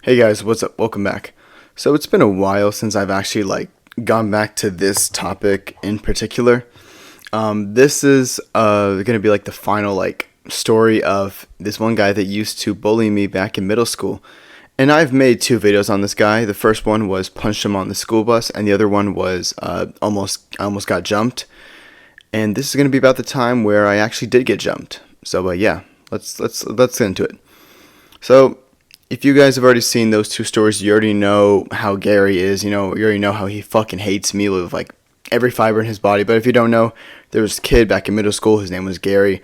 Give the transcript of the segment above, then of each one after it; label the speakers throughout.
Speaker 1: Hey guys, what's up? Welcome back. So it's been a while since I've actually gone back to this topic in particular. This is gonna be like the final story of this one guy that used to bully me back in middle school. And I've made two videos on this guy. The first one was punched him on the school bus, and the other one was almost got jumped. And this is gonna be about the time where I actually did get jumped. So yeah, let's get into it. So if you guys have already seen those two stories, you already know how Gary is. You already know how he fucking hates me with like every fiber in his body. But if you don't know, there was a kid back in middle school. His name was Gary.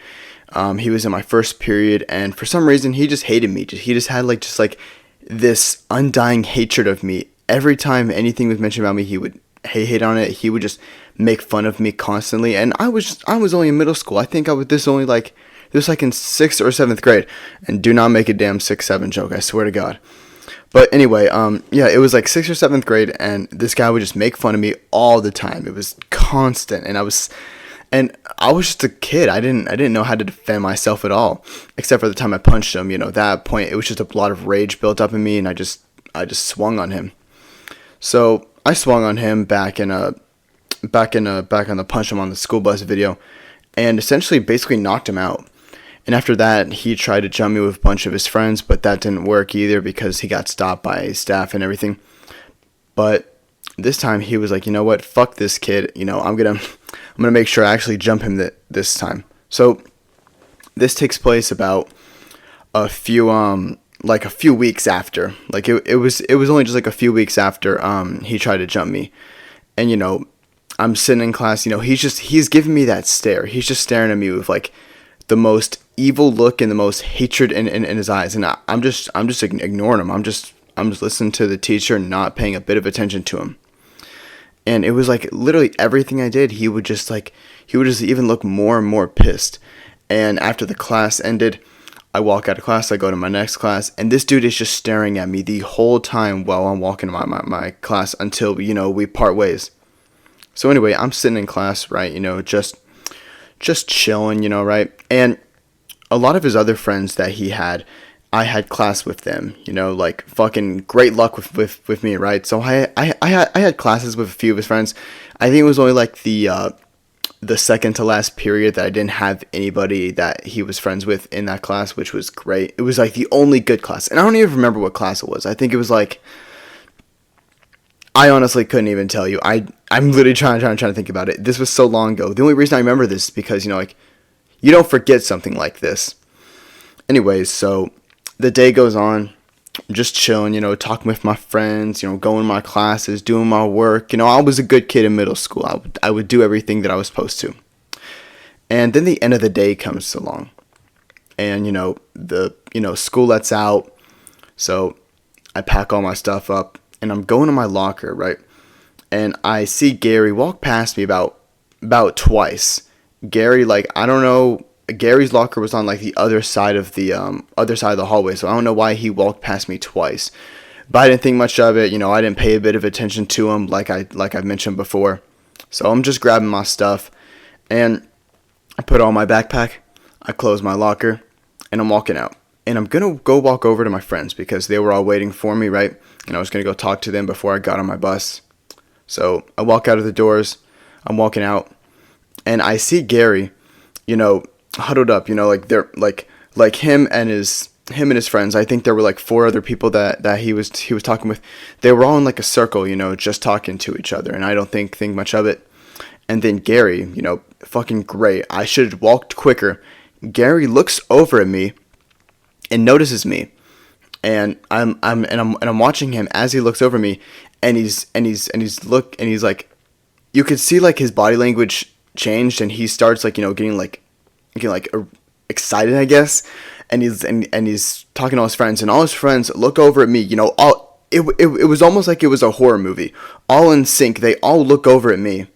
Speaker 1: He was in my first period, and for some reason, he just hated me. He just had this undying hatred of me. Every time anything was mentioned about me, he would hate on it. He would just make fun of me constantly. And I was only in middle school. I think I was this in 6th or 7th grade, and do not make a damn 6-7 joke, I swear to God. But anyway, yeah, it was like 6th or 7th grade, and this guy would just make fun of me all the time. It was constant, and I was just a kid. I didn't know how to defend myself at all, except for the time I punched him. At that point, it was just a lot of rage built up in me, and I just swung on him. So I swung on him back on the punch him on the school bus video, and essentially basically knocked him out. And after that, he tried to jump me with a bunch of his friends, but that didn't work either because he got stopped by staff and everything. But this time he was like, you know what? Fuck this kid. I'm gonna make sure I actually jump him this time. So this takes place about a few weeks after. It was only just like a few weeks after he tried to jump me. And I'm sitting in class. He's giving me that stare. He's just staring at me with like the most evil look and the most hatred in his eyes, and I'm just ignoring him. I'm just listening to the teacher, not paying a bit of attention to him. And it was like literally everything I did, he would just even look more and more pissed. And after the class ended, I walk out of class, I go to my next class, and this dude is just staring at me the whole time while I'm walking to my class until we part ways. So anyway, I'm sitting in class, right? Just chilling, right? And a lot of his other friends that he had, I had class with them, like fucking great luck with me, right? So I had classes with a few of his friends. I think it was only like the second to last period that I didn't have anybody that he was friends with in that class, which was great. It was like the only good class, and I don't even remember what class it was. I think it was like, I honestly couldn't even tell you. I'm literally trying to think about it. This was so long ago. The only reason I remember this is because, you don't forget something like this. Anyways, so the day goes on. I'm just chilling, talking with my friends, going to my classes, doing my work. I was a good kid in middle school. I would do everything that I was supposed to. And then the end of the day comes along. And, school lets out. So I pack all my stuff up. And I'm going to my locker, right? And I see Gary walk past me about twice. Gary, I don't know. Gary's locker was on the other side of the hallway, so I don't know why he walked past me twice. But I didn't think much of it. I didn't pay a bit of attention to him, like I've mentioned before. So I'm just grabbing my stuff, and I put on my backpack. I close my locker, and I'm walking out. And I'm gonna go walk over to my friends because they were all waiting for me, right? And I was gonna go talk to them before I got on my bus. So I walk out of the doors. I'm walking out, and I see Gary, huddled up. They're like him and his friends. I think there were like 4 other people that he was talking with. They were all in like a circle, just talking to each other, and I don't think much of it. And then Gary, fucking great. I should have walked quicker. Gary looks over at me and notices me, and I'm watching him as he looks over me, and he's like, you could see like his body language changed, and he starts getting excited, I guess, and he's talking to all his friends, and all his friends look over at me, it was almost like it was a horror movie, all in sync. They all look over at me,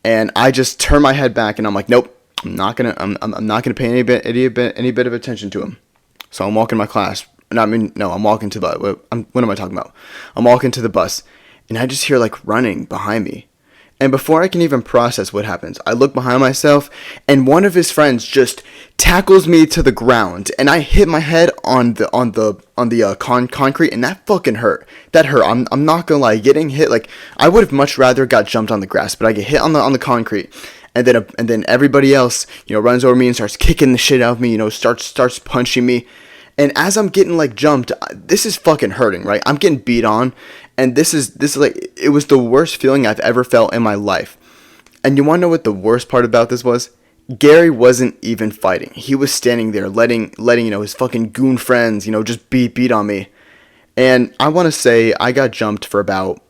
Speaker 1: and I just turn my head back, and I'm like, nope, I'm not gonna pay any bit of attention to him. So I'm walking my class. I'm walking to the. What am I talking about? I'm walking to the bus, and I just hear running behind me, And before I can even process what happens, I look behind myself, and one of his friends just tackles me to the ground, and I hit my head on the concrete, and that fucking hurt. That hurt. I'm not gonna lie. Getting hit, like, I would have much rather got jumped on the grass, but I get hit on the concrete, and then everybody else, runs over me and starts kicking the shit out of me. Starts punching me. And as I'm getting like jumped, this is fucking hurting, right? I'm getting beat on, and this is like, it was the worst feeling I've ever felt in my life. And you want to know what the worst part about this was? Gary wasn't even fighting. He was standing there letting his fucking goon friends, just beat on me. And I want to say I got jumped for about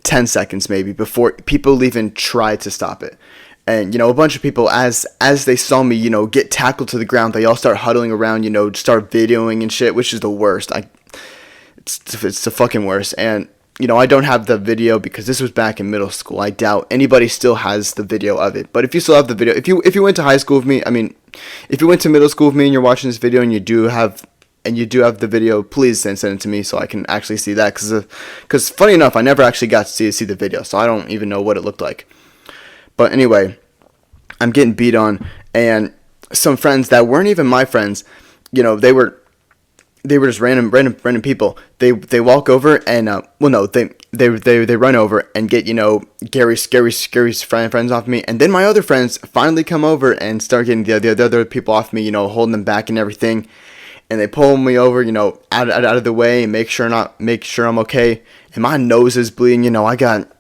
Speaker 1: 10 seconds maybe before people even tried to stop it. And, a bunch of people, as they saw me, get tackled to the ground, they all start huddling around, start videoing and shit, which is the worst. It's the fucking worst. And, I don't have the video because this was back in middle school. I doubt anybody still has the video of it. But if you still have the video, if you went to high school with me, if you went to middle school with me and you're watching this video and you do have the video, please send it to me so I can actually see that. Because funny enough, I never actually got to see the video, so I don't even know what it looked like. But anyway, I'm getting beat on, and some friends that weren't even my friends, they were just random people. They walk over and they run over and get Gary's friends off me, and then my other friends finally come over and start getting the other people off me, holding them back and everything, and they pull me over, out of the way and make sure I'm okay, and my nose is bleeding, I got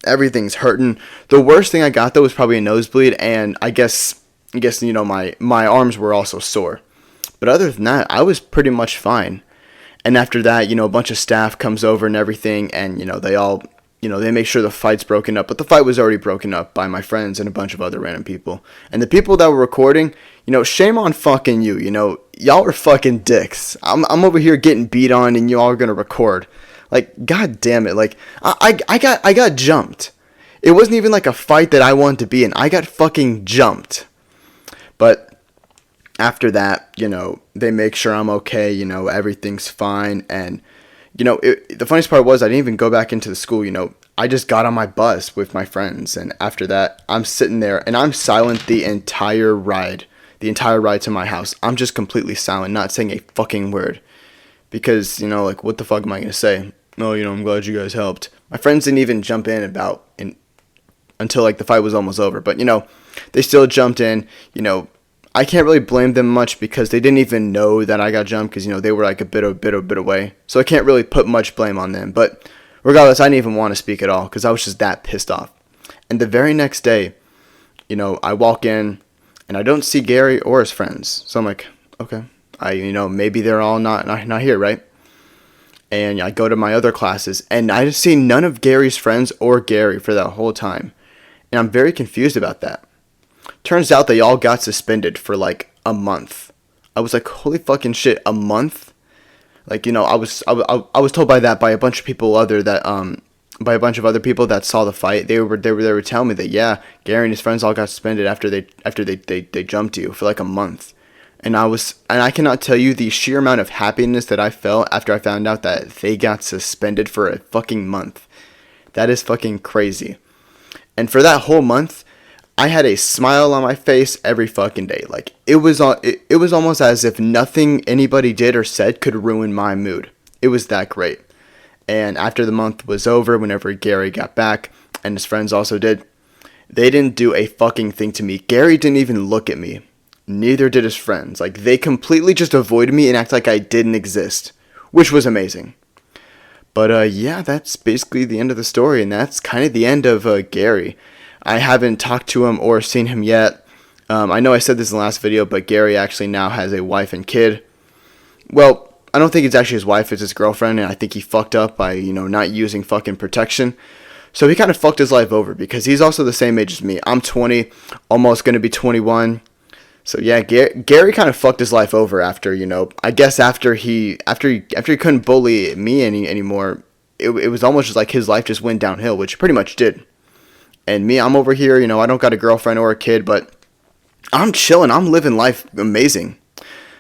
Speaker 1: everything's hurting. The worst thing I got though was probably a nosebleed, and I guess my arms were also sore. But other than that, I was pretty much fine. And after that, a bunch of staff comes over and everything, and they all they make sure the fight's broken up. But the fight was already broken up by my friends and a bunch of other random people. And the people that were recording, shame on fucking you. Y'all are fucking dicks. I'm over here getting beat on, and y'all are gonna record. Like, god damn it, like, I got jumped. It wasn't even like a fight that I wanted to be in. I got fucking jumped. But after that, they make sure I'm okay, everything's fine. And, the funniest part was I didn't even go back into the school, I just got on my bus with my friends. And after that, I'm sitting there, and I'm silent the entire ride to my house. I'm just completely silent, not saying a fucking word. Because, like, what the fuck am I going to say? Oh, I'm glad you guys helped. My friends didn't even jump in until, like, the fight was almost over. But, they still jumped in. I can't really blame them much because they didn't even know that I got jumped because, they were, like, a bit away. So I can't really put much blame on them. But regardless, I didn't even want to speak at all because I was just that pissed off. And the very next day, I walk in, and I don't see Gary or his friends. So I'm like, okay. Maybe they're all not here, right? And I go to my other classes, and I just see none of Gary's friends or Gary for that whole time. And I'm very confused about that. Turns out they all got suspended for like a month. I was like, holy fucking shit, a month? Like, I was told by a bunch of people by a bunch of other people that saw the fight. They were telling me that, yeah, Gary and his friends all got suspended after they jumped you for like a month. And I cannot tell you the sheer amount of happiness that I felt after I found out that they got suspended for a fucking month. That is fucking crazy. And for that whole month, I had a smile on my face every fucking day. Like, it was almost as if nothing anybody did or said could ruin my mood. It was that great. And after the month was over, whenever Gary got back, and his friends also did, they didn't do a fucking thing to me. Gary didn't even look at me. Neither did his friends. Like, they completely just avoided me and act like I didn't exist, which was amazing. But, yeah, that's basically the end of the story, and that's kind of the end of Gary. I haven't talked to him or seen him yet. I know I said this in the last video, but Gary actually now has a wife and kid. Well, I don't think it's actually his wife, it's his girlfriend, and I think he fucked up by, not using fucking protection. So he kind of fucked his life over, because he's also the same age as me. I'm 20, almost going to be 21. So yeah, Gary kind of fucked his life over after, I guess after he couldn't bully me anymore, it was almost just like his life just went downhill, which it pretty much did. And me, I'm over here, I don't got a girlfriend or a kid, but I'm chilling, I'm living life amazing.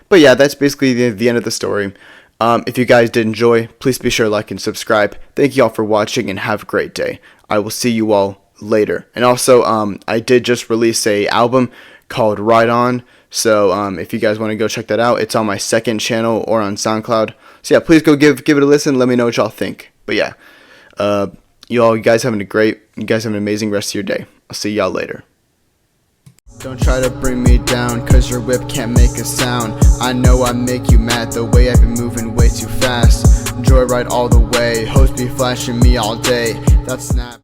Speaker 1: But yeah, that's basically the end of the story. If you guys did enjoy, please be sure to like and subscribe. Thank you all for watching and have a great day. I will see you all later. And also, I did just release a album called Ride On. So if you guys want to go check that out, it's on my second channel or on SoundCloud. So yeah, please go give it a listen. Let me know what y'all think. But yeah, you guys have an amazing rest of your day. I'll see y'all later. Don't try to bring me down, cause your whip can't make a sound. I know I make you mad, the way I've been moving way too fast. Joyride all the way, hoes be flashing me all day. That's Snap.